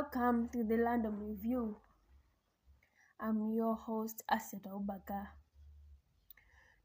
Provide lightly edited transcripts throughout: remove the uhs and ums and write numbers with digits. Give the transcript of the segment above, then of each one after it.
Welcome to the Random Review. I'm your host, Aseta Ubaka.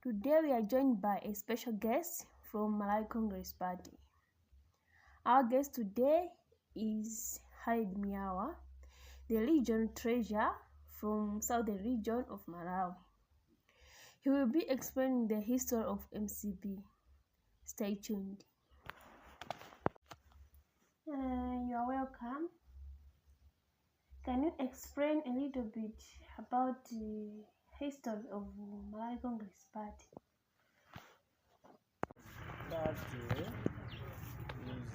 Today we are joined by a special guest from Malawi Congress Party. Our guest today is Halid Miawa, the region treasurer from southern region of Malawi. He will be explaining the history of MCP. Stay tuned. You are welcome. Can you explain a little bit about the history of Malawi Congress Party? Party is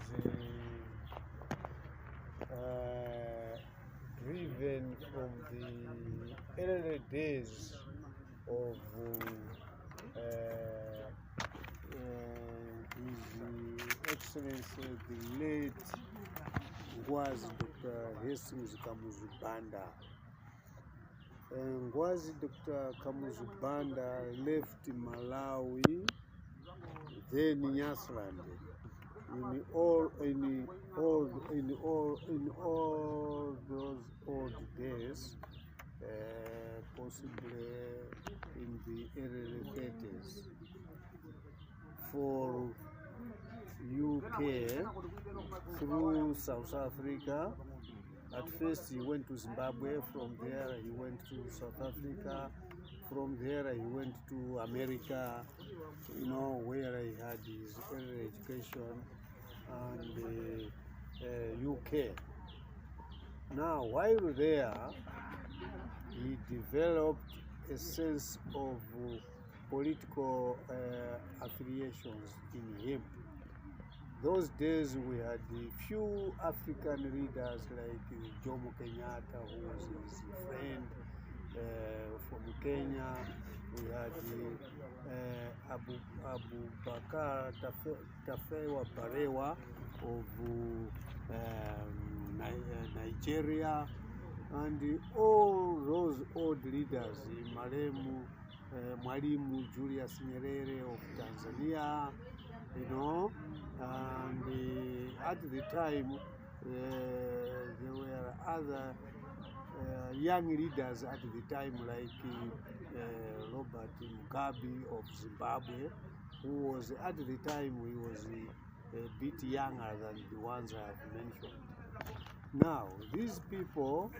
driven from the early days of His Excellency the late Ngwazi Dr. Hastings Kamuzu Banda. Ngwazi Dr. Kamuzu Banda left Malawi, then Nyasaland, in all those old days, possibly in the early 30s, for UK through South Africa. At first he went to Zimbabwe, from there he went to South Africa, from there he went to America, where he had his early education, and UK. Now, while there, he developed a sense of political affiliations in him. Those days we had a few African leaders like Jomo Kenyatta, who was his friend from Kenya. We had Abu Bakar Tafawa Balewa of Nigeria, and all those old leaders, Mwalimu Julius Nyerere of Tanzania, and at the time there were other young leaders at the time, like Robert Mugabe of Zimbabwe, who was at the time he was a bit younger than the ones I have mentioned. Now, these people,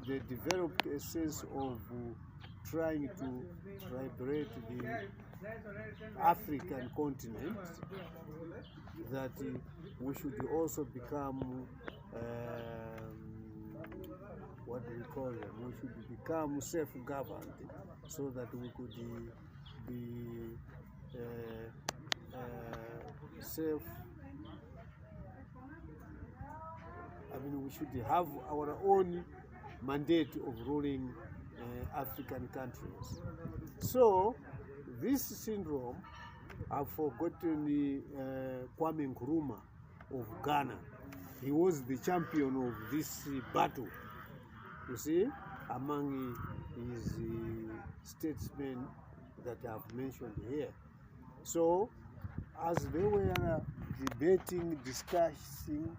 they developed a sense of trying to liberate the African continent, that we should also become what do we call them? We should become self-governed, so that we could be we should have our own mandate of ruling African countries. So this syndrome, I've forgotten Kwame Nkrumah of Ghana. He was the champion of this battle, you see, among his statesmen that I've mentioned here. So as they were debating, discussing,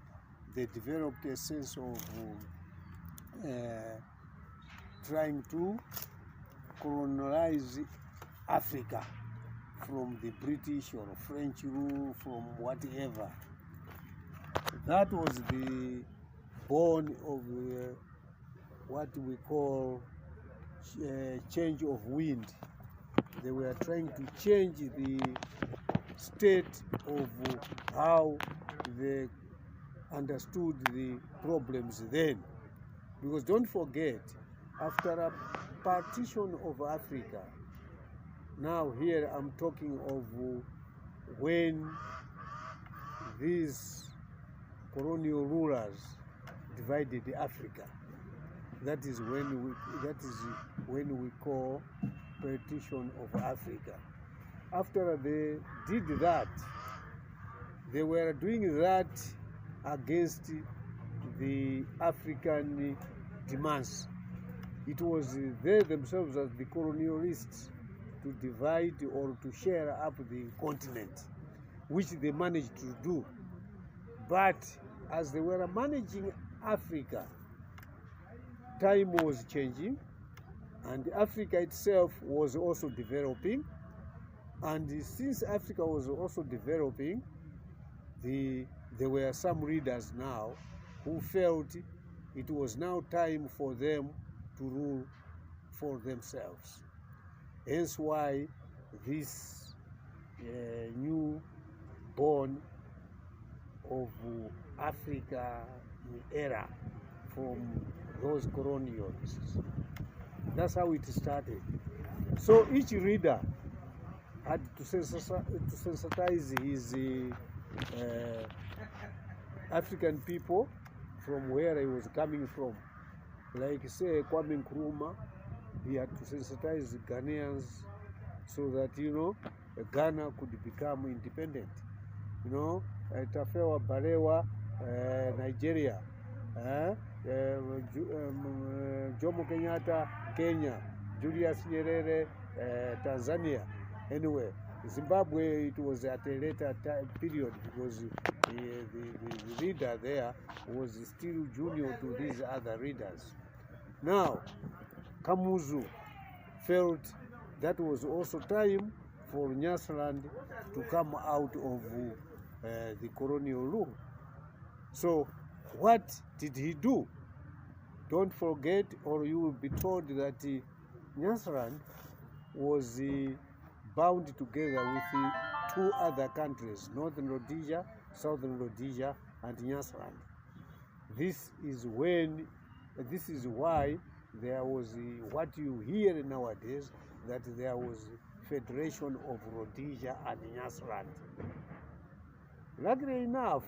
they developed a sense of trying to colonize Africa from the British or French rule, from whatever. That was the born of what we call change of wind. They were trying to change the state of how they understood the problems then. Because don't forget, after a partition of Africa, now here I'm talking of when these colonial rulers divided Africa. That is when we call partition of Africa. After they did that, they were doing that against the African demands. It was they themselves as the colonialists to divide or to share up the continent, which they managed to do. But as they were managing Africa, time was changing, and Africa itself was also developing. And since Africa was also developing, there were some leaders now who felt it was now time for them to rule for themselves. Hence why this new born of Africa era from those colonialists. That's how it started. So each reader had to sensitize his African people from where he was coming from. Like say Kwame Nkrumah, he had to sensitize the Ghanaians so that, Ghana could become independent. Tafawa Balewa, Nigeria, Jomo Kenyatta, Kenya, Julius Nyerere, Tanzania. Anyway, Zimbabwe, it was at a later period because the leader there was still junior to these other leaders. Now, Kamuzu felt that was also time for Nyasaland to come out of the colonial rule. So what did he do? Don't forget, or you will be told that Nyasaland was bound together with two other countries, Northern Rhodesia, Southern Rhodesia, and Nyasaland. This is why there was what you hear nowadays, that there was Federation of Rhodesia and Nyasaland. Luckily enough,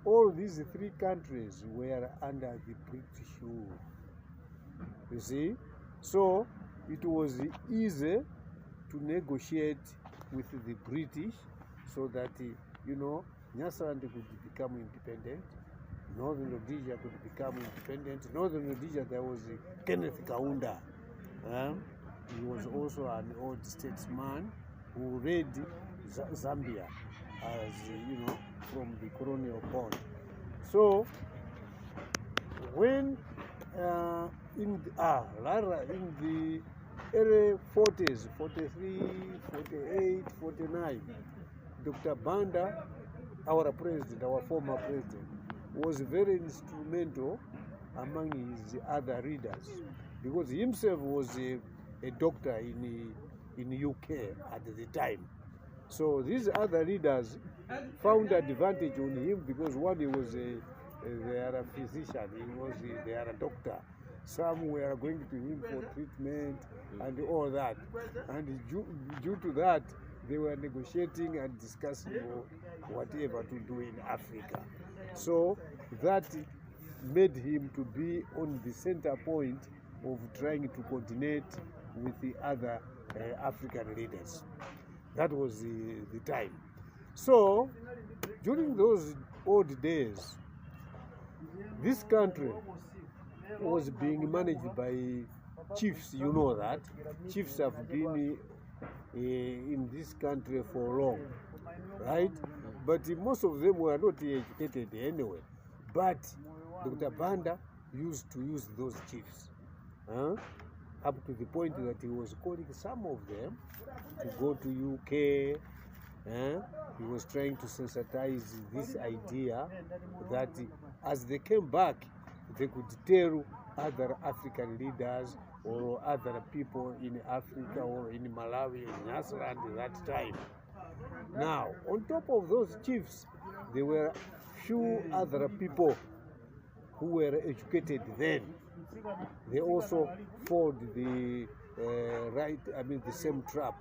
all these three countries were under the British rule. You see? So it was easy to negotiate with the British so that, Nyasaland could become independent, Northern Rhodesia could become independent. Northern Rhodesia, there was Kenneth Kaunda. He was also an old statesman who led Zambia as, from the colonial bond. So when in the early 40s, 43, 48, 49, Dr. Banda, our president, our former president, was very instrumental among his other leaders, because he himself was a doctor in UK at the time. So these other leaders found advantage on him because one, he was they are a physician, they are a doctor. Some were going to him for treatment and all that. And due to that, they were negotiating and discussing whatever to do in Africa. So that made him to be on the center point of trying to coordinate with the other African leaders. That was the time. So during those old days, this country was being managed by chiefs. You know that chiefs have been in this country for long, right? But most of them were not educated anyway. But Dr. Banda used to use those chiefs, up to the point that he was calling some of them to go to UK. He was trying to sensitize this idea that as they came back, they could tell other African leaders or other people in Africa or in Malawi, in Nyasaland at that time. Now, on top of those chiefs, there were few other people who were educated then. They also followed the the same trap,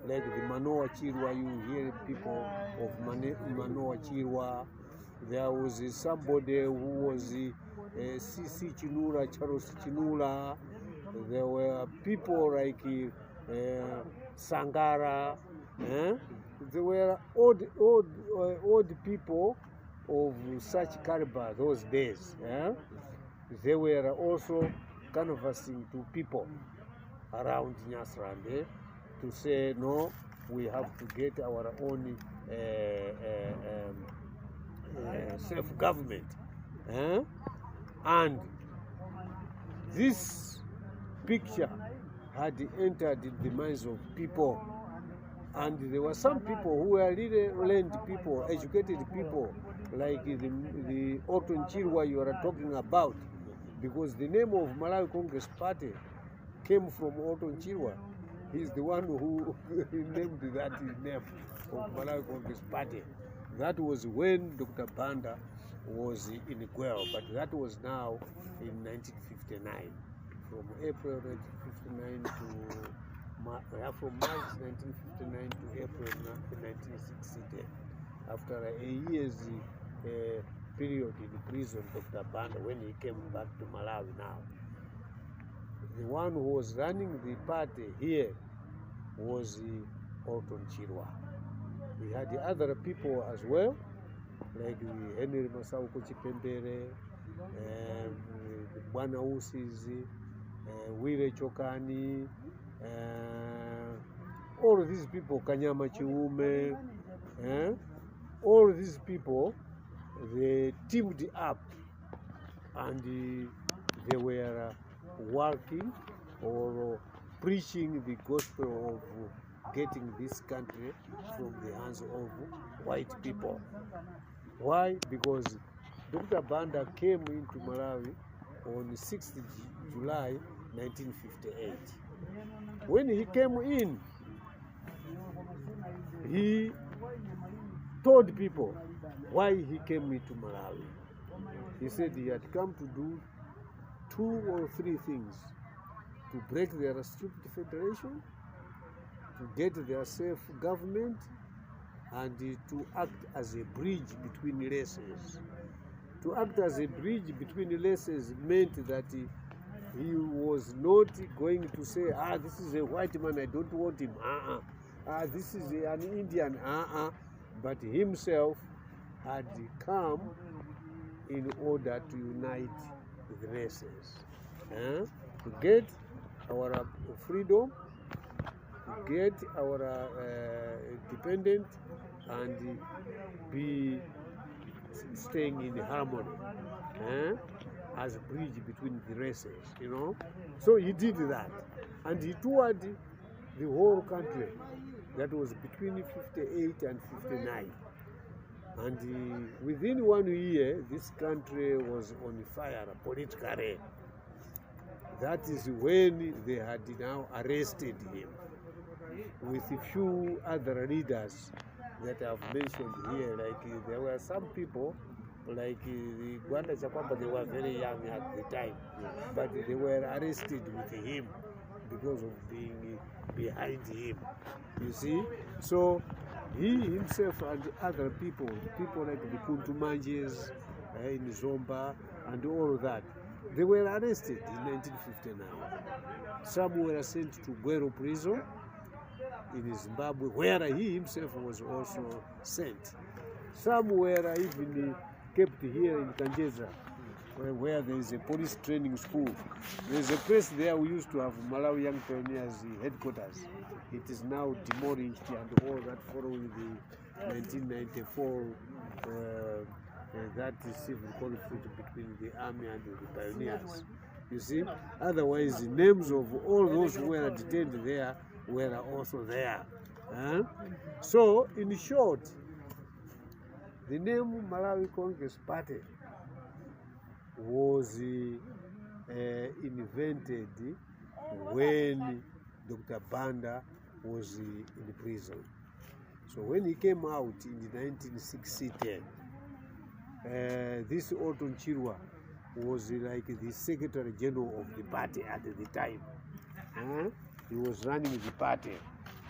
like the Manoa Chirwa. You hear people of Manoa Chirwa. There was somebody who was C.C. Chinula, Charles Chinula. There were people like Sangara. There were old people of such caliber those days. They were also canvassing to people around Nyasaland to say, no, we have to get our own self-government. And this picture had entered the minds of people. And there were some people who were really learned people, educated people, like the Otto Chirwa you are talking about, because the name of Malawi Congress Party came from Otto Chirwa. He's the one who named that name of Malawi Congress Party. That was when Dr. Banda was in Guel, but that was now in 1959. From April 1959 to from March 1959 to April 1960. After a year's period in prison, Dr. Banda, when he came back to Malawi now, the one who was running the party here was Otto Chirwa. We had the other people as well, like Henry Masauko Chipembere, the Bwana Usis, Wile Chokani, all these people, Kanyama Chiume, all these people, they teamed up and they were working or preaching the gospel of getting this country from the hands of white people. Why? Because Dr. Banda came into Malawi on 6th July 1958. When he came in, he told people why he came into Malawi. He said he had come to do 2 or 3 things: to break their restricted federation, to get their self-government, and to act as a bridge between races. To act as a bridge between races meant that he was not going to say, this is a white man, I don't want him, this is an Indian, but himself had come in order to unite the races, to get our freedom, to get our independence, and be staying in harmony, as a bridge between the races, So he did that, and he toured the whole country. That was between 58 and 59. And within 1 year, this country was on fire politically. That is when they had now arrested him, with a few other leaders that I've mentioned here. Like there were some people, like the Gwanda Chakwamba, they were very young at the time, but they were arrested with him because of being behind him, you see. So he himself and other people like the Kuntumanjes in Zomba and all of that, they were arrested in 1959. Some were sent to Guero prison in Zimbabwe, where he himself was also sent. Some were even kept here in Kanjeza, where there is a police training school. There is a place there we used to have Malawi Young Pioneers headquarters. It is now demolished, and all that following the 1994 that civil conflict between the army and the pioneers. You see, otherwise the names of all those who were detained there were also there. So, in short, the name Malawi Congress Party was invented when Dr. Banda was in prison. So when he came out in 1960, this Otto Chirwa was like the Secretary General of the party at the time. He was running the party.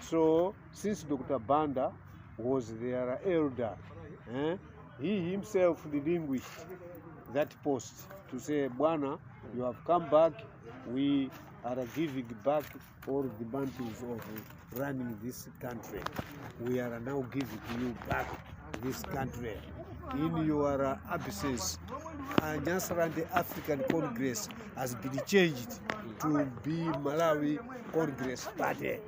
So since Dr. Banda was their elder, he himself relinquished that post to say, Bwana, you have come back, we are giving back all the mantles of running this country. We are now giving you back this country. In your absence, Nyasaland African Congress has been changed to be Malawi Congress Party.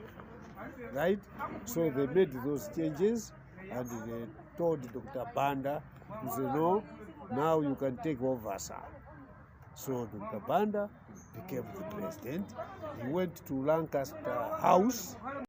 Right? So they made those changes and they told Dr. Banda to say, no, now you can take over, sir. So Dr. Banda became the president. He went to Lancaster House